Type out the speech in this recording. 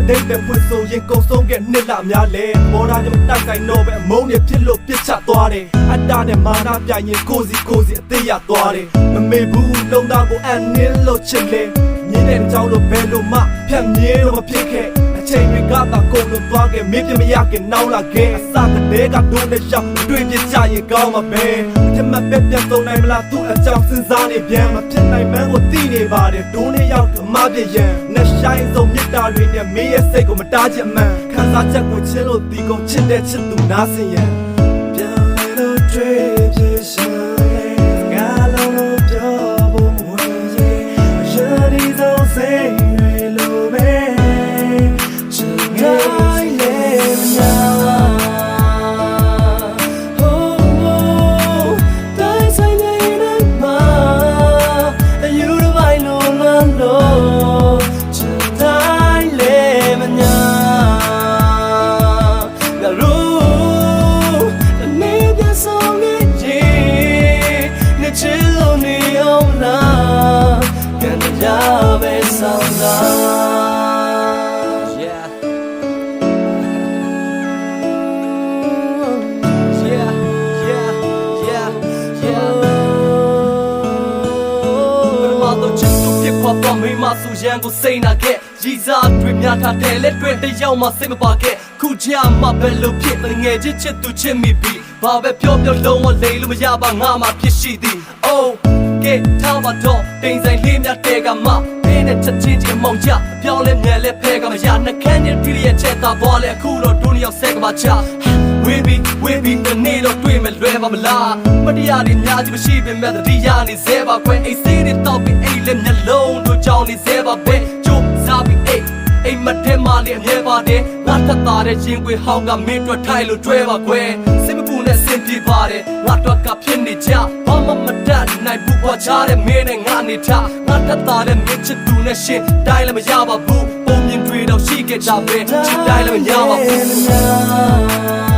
သိတဲ့ဖွင့်ဆိုရင်ကုံဆုံးခဲ့နှစ်လများလဲမော်ဒါညမတိုက်ဆိုင်တော့ပဲအမုန်းနဲ့ဖြစ်လို့ပြစ်ချသွားတယ်အတ္တနဲ့မာနပြရင်ကိုစီအသေးရသွားတယ်မမေဘူးလုံးသားကိုအန်နင်းလို့ချစ်လေမြင်းတဲ့ကြောင်းလို့ဘယ်လိုမှဖြတ်မြဲလို့မဖြစ်ခဲ့အချိန်တွေကသာကုန်လို့သွားခဲ့မင်းပြမရခင်နောက်လာခဲ့အစကတည်းကဒုနဲ့ရောက်တွေ့ပြကြရင်ကောင်းမှာပဲအထက်မှပဲပြတ်သုံးနိုင်မလားသူ့အကြောင်းစဉ်းစားနေပြန်မဖြစ်နိုင်မှန်းကိုသိနေပါတယ်ဒုနဲ့ရောက်တော့မပြည့်ရန်နဲ့ဆိုင်ဆုံးမြတ်တာတွေနဲ့မင်းရဲ့စိတ်ကိုမတားချင်မှန်ခံစားချက်ကိုချင်းလို့ဒီကုန်ချစ်တဲ့ချစ်သူနားစင်ရန်ပြန်လို့တွေ့ပြစံငါလုံးလို့ပြောဖို့မဝင်စေရည်ဆုံးစိတ်တွေလိုပဲချစ်ငါရဲ့ညာတော့မိမဆူရန်ကိုစိတ်နာခဲ့ရည်စားတွေများထားတယ်လက်တွေတယောက်မှစိတ်မပါခဲ့ခုချာမှပဲလို့ဖြစ်ငယ်ချင်းချစ်သူချစ်မိပြီဘာပဲပြောလုံးဝလိမ်လို့မရပါငါမှဖြစ်ရှိသည် Oh ကဲထားပါတော့တိမ်ဆိုင်လေးများတဲကမှဘင်းနဲ့ချက်ချင်းချင်းမောင်ချပြောင်းလဲငယ်လဲဖဲကမရနှခမ်းချင်းပြည့်ရဲ့ချက်သားပေါ်လဲအခုတော့ဒုနှစ်ယောက်ဆက်ကပါချဝေးပြီးတနေ့တော့တွေ့မယ်လွယ်ပါမလားမတရားတွေများကြီးမရှိပင်မဲ့တတိယနေစေပါခွဲအိတ်စေးတွေတောက်ပြီးအိတ်လက်မျက်လုံးတို့ကြောင်းနေစေပါပဲကျိုးစားပြီးအိတ်မထဲမှာလည်းအမြဲပါတယ်ငါထပ်သားတဲ့ရင်ခွေဟောင်းကမင်းတို့ထိုင်လို့တွဲပါခွဲစိတ်မပူနဲ့စင်ပြေပါတယ်ငါတို့ကဖြစ်နေကြဘာမှမတတ်နိုင်ဘူးပွားချတဲ့မင်းနဲ့ငါနေထားငါထပ်သားတဲ့မင်းချစ်သူနဲ့ရှင်တိုင်းလည်းမရပါဘူးပုံမြင်တွေတော့ရှိခဲ့ကြပဲချစ်တိုင်းလည်းမရပါဘူး